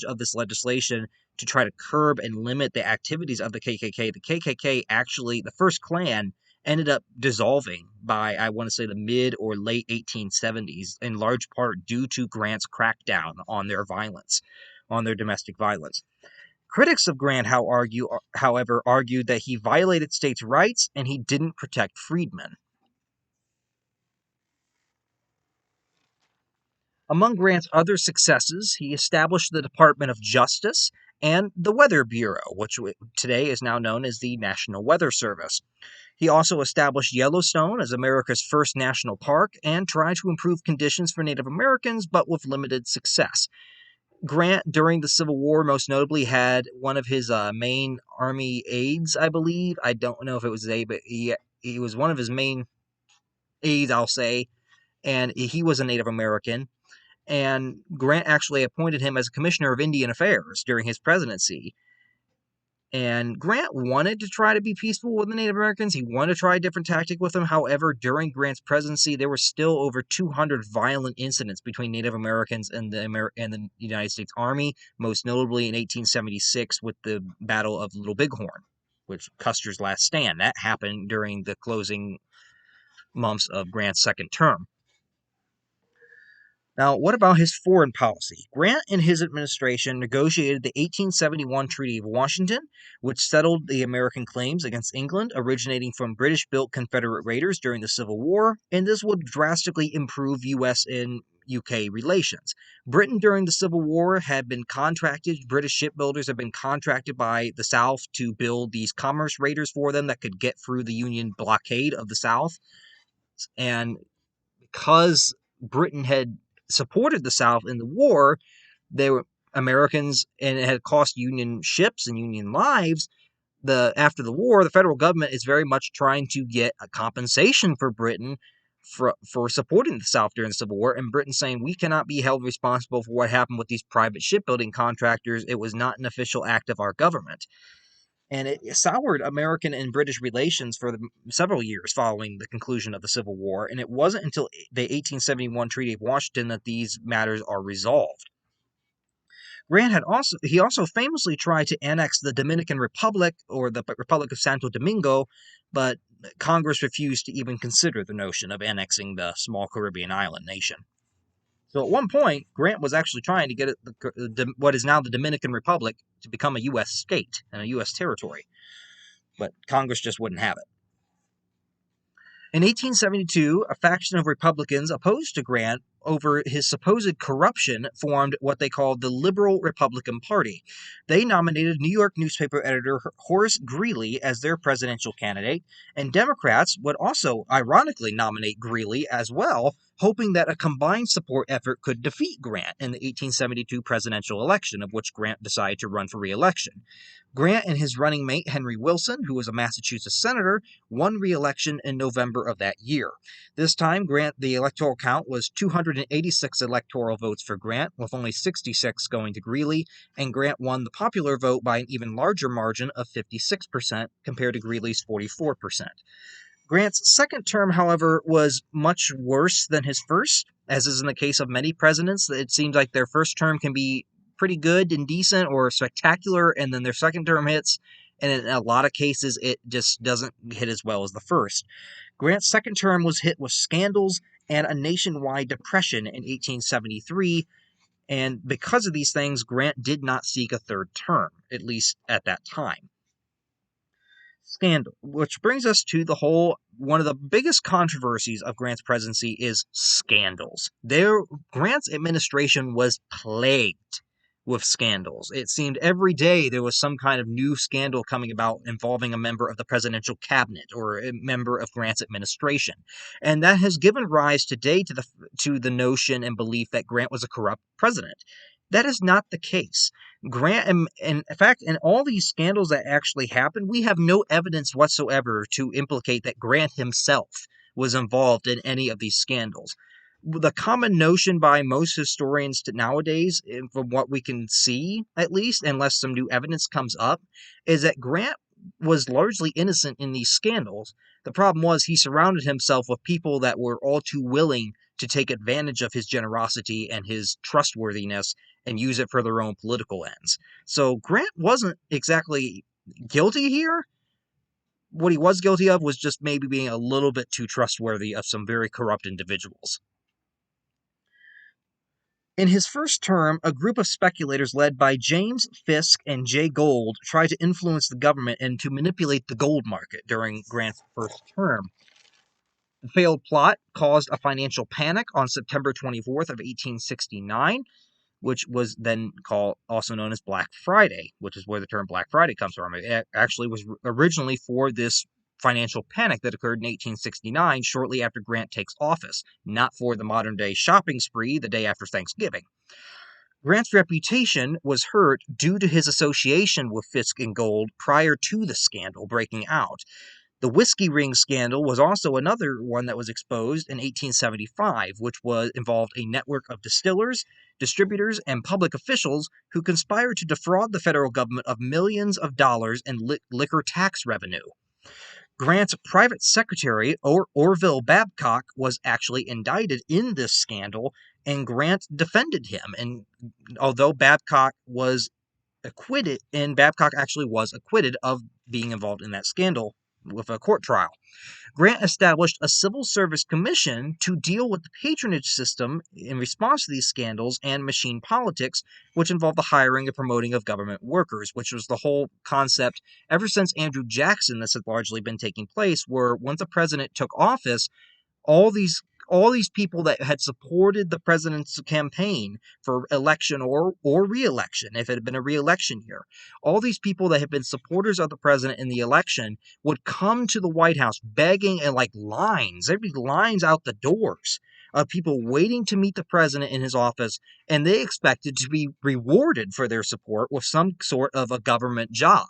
of this legislation to try to curb and limit the activities of the KKK actually, the first Klan, ended up dissolving by, I want to say, the mid or late 1870s, in large part due to Grant's crackdown on their violence, on their domestic violence. Critics of Grant, however, argued that he violated states' rights and he didn't protect freedmen. Among Grant's other successes, he established the Department of Justice and the Weather Bureau, which today is now known as the National Weather Service. He also established Yellowstone as America's first national park and tried to improve conditions for Native Americans, but with limited success. Grant, during the Civil War, most notably had one of his main army aides, I believe. I don't know if it was a, but he was one of his main aides, I'll say, and he was a Native American. And Grant actually appointed him as a commissioner of Indian Affairs during his presidency. And Grant wanted to try to be peaceful with the Native Americans. He wanted to try a different tactic with them. However, during Grant's presidency, there were still over 200 violent incidents between Native Americans and the United States Army, most notably in 1876 with the Battle of Little Bighorn, which Custer's last stand. That happened during the closing months of Grant's second term. Now, what about his foreign policy? Grant and his administration negotiated the 1871 Treaty of Washington, which settled the American claims against England originating from British-built Confederate raiders during the Civil War, and this would drastically improve U.S. and UK relations. Britain during the Civil War had been contracted, British shipbuilders had been contracted by the South to build these commerce raiders for them that could get through the Union blockade of the South, and because Britain had supported the South in the war, they were Americans, and it had cost Union ships and Union lives. After the war, the federal government is very much trying to get a compensation for Britain for supporting the South during the Civil War, and Britain saying we cannot be held responsible for what happened with these private shipbuilding contractors. It was not an official act of our government. And it soured American and British relations for several years following the conclusion of the Civil War, and it wasn't until the 1871 Treaty of Washington that these matters are resolved. Grant also famously tried to annex the Dominican Republic, or the Republic of Santo Domingo, but Congress refused to even consider the notion of annexing the small Caribbean island nation. So at one point, Grant was actually trying to get what is now the Dominican Republic to become a U.S. state and a U.S. territory, but Congress just wouldn't have it. In 1872, a faction of Republicans opposed to Grant over his supposed corruption formed what they called the Liberal Republican Party. They nominated New York newspaper editor Horace Greeley as their presidential candidate, and Democrats would also ironically nominate Greeley as well, hoping that a combined support effort could defeat Grant in the 1872 presidential election, of which Grant decided to run for re-election. Grant and his running mate Henry Wilson, who was a Massachusetts senator, won re-election in November of that year. This time, the electoral count was 286 electoral votes for Grant, with only 66 going to Greeley, and Grant won the popular vote by an even larger margin of 56% compared to Greeley's 44%. Grant's second term, however, was much worse than his first, as is in the case of many presidents. It seems like their first term can be pretty good and decent or spectacular, and then their second term hits, and in a lot of cases it just doesn't hit as well as the first. Grant's second term was hit with scandals and a nationwide depression in 1873, and because of these things, Grant did not seek a third term, at least at that time. Scandal, which brings us to one of the biggest controversies of Grant's presidency is scandals. Grant's administration was plagued with scandals. It seemed every day there was some kind of new scandal coming about involving a member of the presidential cabinet or a member of Grant's administration. And that has given rise today to the notion and belief that Grant was a corrupt president. That is not the case. Grant, and in fact, in all these scandals that actually happened, we have no evidence whatsoever to implicate that Grant himself was involved in any of these scandals. The common notion by most historians nowadays, from what we can see at least, unless some new evidence comes up, is that Grant was largely innocent in these scandals. The problem was he surrounded himself with people that were all too willing to take advantage of his generosity and his trustworthiness and use it for their own political ends. So Grant wasn't exactly guilty here. What he was guilty of was just maybe being a little bit too trustworthy of some very corrupt individuals. In his first term, a group of speculators led by James Fisk and Jay Gould tried to influence the government and to manipulate the gold market during Grant's first term. The failed plot caused a financial panic on September 24th of 1869, which was then also known as Black Friday, which is where the term Black Friday comes from. It actually was originally for this financial panic that occurred in 1869, shortly after Grant takes office, not for the modern-day shopping spree the day after Thanksgiving. Grant's reputation was hurt due to his association with Fisk and Gold prior to the scandal breaking out. The whiskey ring scandal was also another one that was exposed in 1875, which involved a network of distillers, distributors, and public officials who conspired to defraud the federal government of millions of dollars in liquor tax revenue. Grant's private secretary, Orville Babcock, was actually indicted in this scandal, and Grant defended him. And although Babcock was acquitted, and Babcock actually was acquitted of being involved in that scandal with a court trial. Grant established a civil service commission to deal with the patronage system in response to these scandals and machine politics, which involved the hiring and promoting of government workers, which was the whole concept ever since Andrew Jackson. This had largely been taking place, where once a president took office, all these people that had supported the president's campaign for election or re-election, if it had been a re-election year, all these people that had been supporters of the president in the election would come to the White House begging, and like lines, there'd be lines out the doors of people waiting to meet the president in his office, and they expected to be rewarded for their support with some sort of a government job.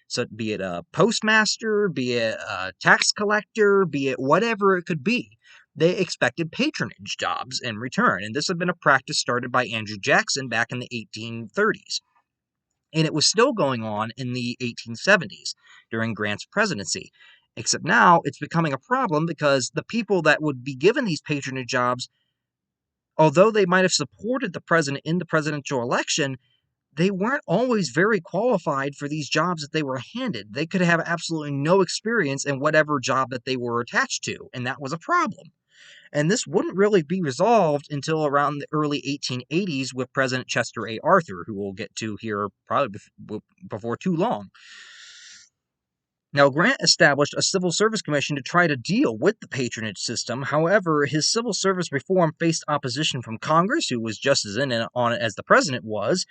So be it a postmaster, be it a tax collector, be it whatever it could be. They expected patronage jobs in return, and this had been a practice started by Andrew Jackson back in the 1830s. And it was still going on in the 1870s during Grant's presidency. Except now it's becoming a problem because the people that would be given these patronage jobs, although they might have supported the president in the presidential election, they weren't always very qualified for these jobs that they were handed. They could have absolutely no experience in whatever job that they were attached to, and that was a problem. And this wouldn't really be resolved until around the early 1880s with President Chester A. Arthur, who we'll get to here probably before too long. Now, Grant established a civil service commission to try to deal with the patronage system. However, his civil service reform faced opposition from Congress, who was just as in on it as the president was,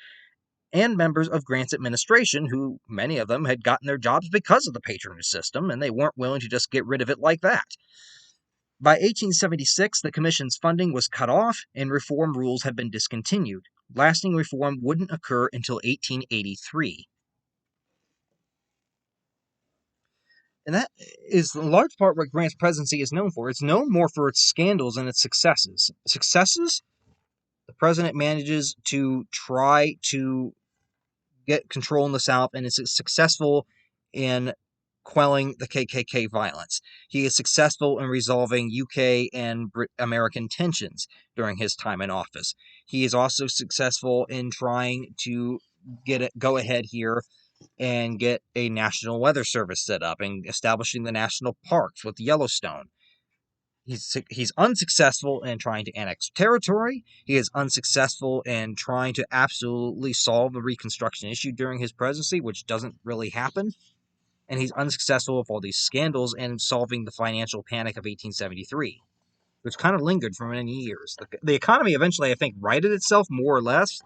and members of Grant's administration, who many of them had gotten their jobs because of the patronage system, and they weren't willing to just get rid of it like that. By 1876, the commission's funding was cut off, and reform rules had been discontinued. Lasting reform wouldn't occur until 1883. And that is in large part what Grant's presidency is known for. It's known more for its scandals and its successes. Successes, the president manages to try to get control in the South and is successful in quelling the KKK violence. He is successful in resolving UK and American tensions during his time in office. He is also successful in trying to go ahead here and get a National Weather Service set up and establishing the national parks with Yellowstone. He's unsuccessful in trying to annex territory. He is unsuccessful in trying to absolutely solve the Reconstruction issue during his presidency, which doesn't really happen. And he's unsuccessful with all these scandals and solving the financial panic of 1873, which kind of lingered for many years. The economy eventually, I think, righted itself more or less.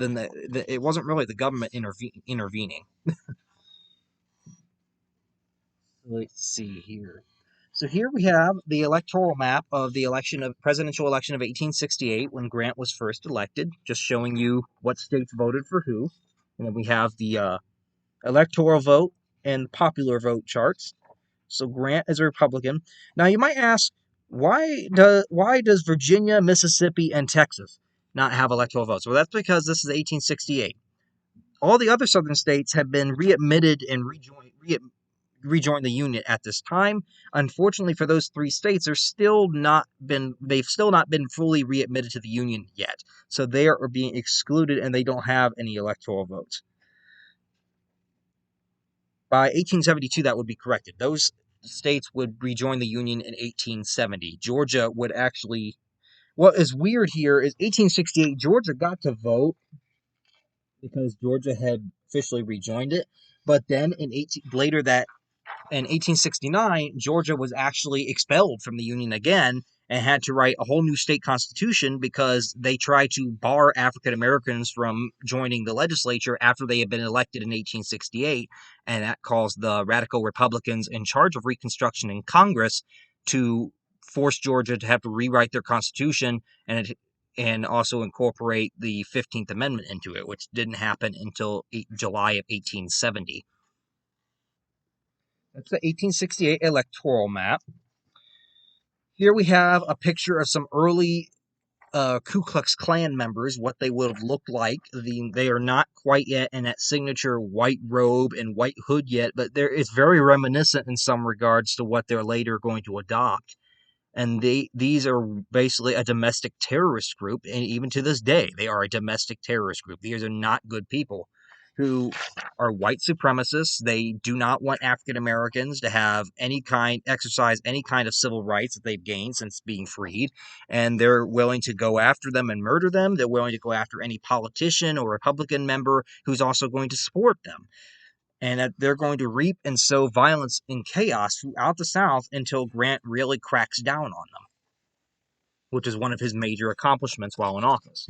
then it wasn't really the government intervening. Let's see here. So here we have the electoral map of the presidential election of 1868 when Grant was first elected, just showing you what states voted for who. And then we have the electoral vote and popular vote charts. So Grant is a Republican. Now you might ask, why does Virginia, Mississippi, and Texas not have electoral votes? Well, that's because this is 1868. All the other southern states have been readmitted and rejoined the Union at this time. Unfortunately for those three states, they've still not been fully readmitted to the Union yet. So they are being excluded and they don't have any electoral votes. By 1872, that would be corrected. Those states would rejoin the Union in 1870. Georgia would actually. What is weird here is 1868, Georgia got to vote because Georgia had officially rejoined it. But then in 1869, Georgia was actually expelled from the Union again and had to write a whole new state constitution because they tried to bar African Americans from joining the legislature after they had been elected in 1868. And that caused the radical Republicans in charge of Reconstruction in Congress to force Georgia to have to rewrite their constitution and also incorporate the 15th Amendment into it, which didn't happen until July of 1870. That's the 1868 electoral map. Here we have a picture of some early Ku Klux Klan members, what they would have looked like. They are not quite yet in that signature white robe and white hood yet, but it's very reminiscent in some regards to what they're later going to adopt. And these are basically a domestic terrorist group, and even to this day, they are a domestic terrorist group. These are not good people who are white supremacists. They do not want African Americans to exercise any kind of civil rights that they've gained since being freed, and they're willing to go after them and murder them. They're willing to go after any politician or Republican member who's also going to support them, and that they're going to reap and sow violence and chaos throughout the South until Grant really cracks down on them, which is one of his major accomplishments while in office.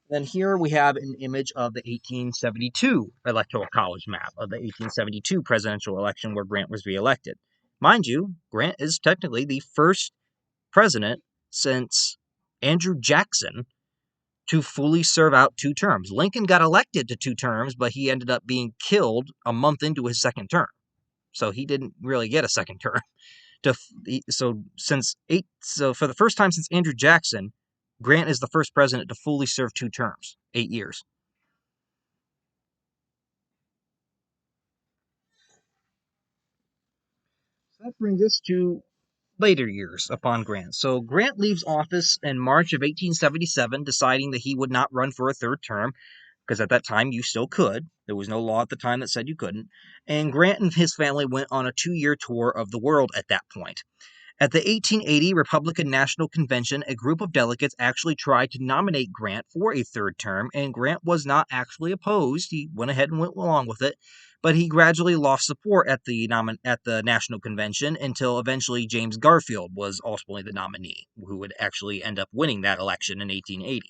Then here we have an image of the 1872 Electoral College map of the 1872 presidential election where Grant was reelected. Mind you, Grant is technically the first president since Andrew Jackson to fully serve out 2 terms. Lincoln got elected to 2 terms, but he ended up being killed a month into his second term. So he didn't really get a second term. So for the first time since Andrew Jackson, Grant is the first president to fully serve 2 terms, 8 years. So that brings us to later years upon Grant. So Grant leaves office in March of 1877, deciding that he would not run for a 3rd term, because at that time you still could. There was no law at the time that said you couldn't. And Grant and his family went on a 2-year tour of the world at that point. At the 1880 Republican National Convention, a group of delegates actually tried to nominate Grant for a 3rd term, and Grant was not actually opposed. He went ahead and went along with it, but he gradually lost support at the National Convention until eventually James Garfield was ultimately the nominee, who would actually end up winning that election in 1880.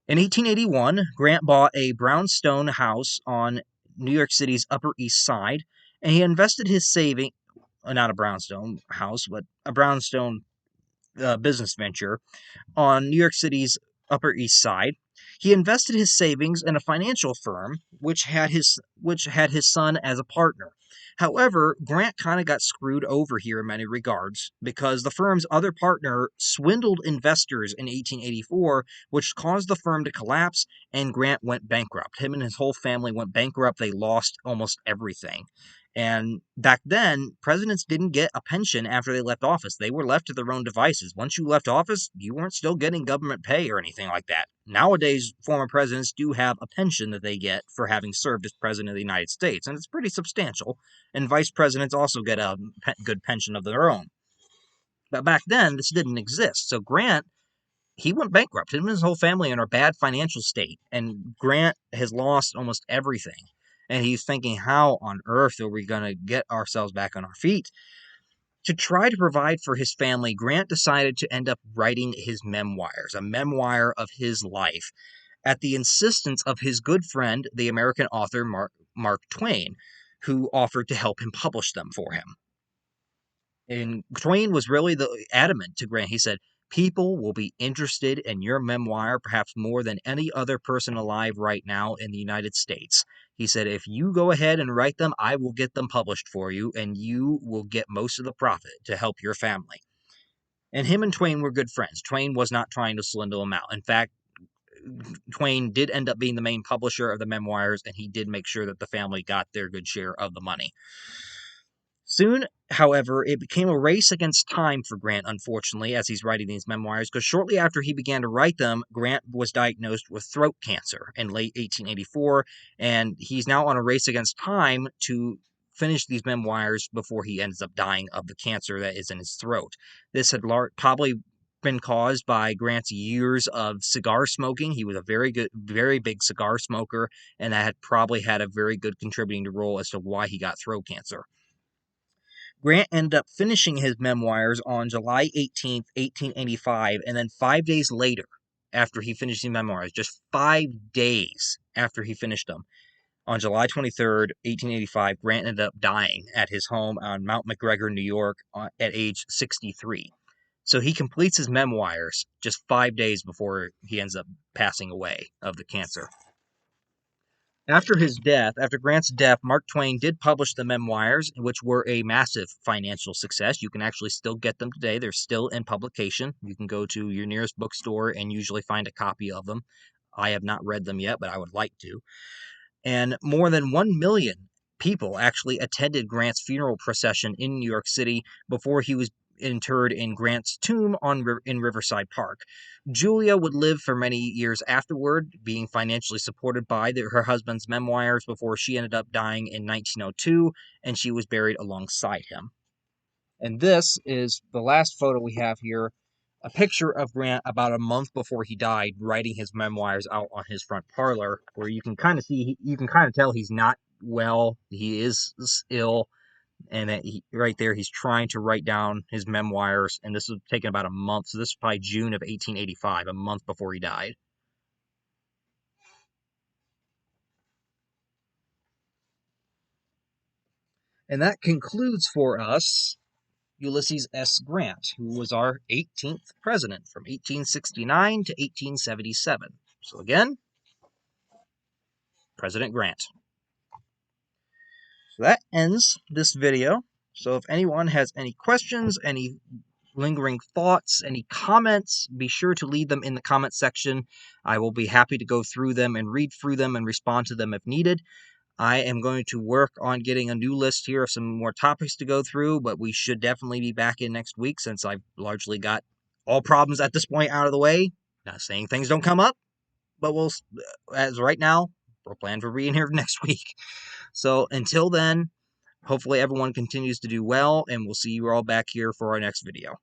In 1881, Grant bought a brownstone house on New York City's Upper East Side, and he invested his savings, not a brownstone house, but a brownstone business venture on New York City's Upper East Side. He invested his savings in a financial firm which had his son as a partner. However, Grant kind of got screwed over here in many regards because the firm's other partner swindled investors in 1884, which caused the firm to collapse, and Grant went bankrupt. Him and his whole family went bankrupt. They lost almost everything. And back then, presidents didn't get a pension after they left office. They were left to their own devices. Once you left office, you weren't still getting government pay or anything like that. Nowadays, former presidents do have a pension that they get for having served as president of the United States, and it's pretty substantial. And vice presidents also get a good pension of their own. But back then, this didn't exist. So Grant, he went bankrupt. Him and his whole family are in a bad financial state, and Grant has lost almost everything. And he's thinking, how on earth are we going to get ourselves back on our feet? To try to provide for his family, Grant decided to end up writing his memoirs, a memoir of his life. at the insistence of his good friend, the American author Mark Twain, who offered to help him publish them for him. And Twain was really adamant to Grant. He said, "People will be interested in your memoir perhaps more than any other person alive right now in the United States." He said, "If you go ahead and write them, I will get them published for you, and you will get most of the profit to help your family." And him and Twain were good friends. Twain was not trying to swindle him out. In fact, Twain did end up being the main publisher of the memoirs, and he did make sure that the family got their good share of the money. Soon, however, it became a race against time for Grant, unfortunately, as he's writing these memoirs, because shortly after he began to write them, Grant was diagnosed with throat cancer in late 1884, and he's now on a race against time to finish these memoirs before he ends up dying of the cancer that is in his throat. This had probably been caused by Grant's years of cigar smoking. He was a very big cigar smoker, and that had probably had a very good contributing role as to why he got throat cancer. Grant ended up finishing his memoirs on July 18th, 1885, and then 5 days later, after he finished his memoirs, just 5 days after he finished them, on July 23rd, 1885, Grant ended up dying at his home on Mount McGregor, New York, at age 63. So he completes his memoirs just 5 days before he ends up passing away of the cancer. After Grant's death, Mark Twain did publish the memoirs, which were a massive financial success. You can actually still get them today. They're still in publication. You can go to your nearest bookstore and usually find a copy of them. I have not read them yet, but I would like to. And more than 1 million people actually attended Grant's funeral procession in New York City before he was interred in Grant's tomb in Riverside Park. Julia would live for many years afterward, being financially supported by her husband's memoirs before she ended up dying in 1902, and she was buried alongside him. And this is the last photo we have here, a picture of Grant about a month before he died, writing his memoirs out on his front parlor, where you can kind of tell he's not well, he is ill, and that right there he's trying to write down his memoirs, and this was taken about a month, so this is probably June of 1885, a month before he died. And that concludes for us Ulysses S. Grant, who was our 18th president from 1869 to 1877. So again, President Grant. So that ends this video. So if anyone has any questions, any lingering thoughts, any comments, be sure to leave them in the comment section. I will be happy to go through them and read through them and respond to them if needed. I am going to work on getting a new list here of some more topics to go through, but we should definitely be back in next week since I've largely got all problems at this point out of the way. Not saying things don't come up, but as right now, we'll plan for being here next week. So until then, hopefully everyone continues to do well, and we'll see you all back here for our next video.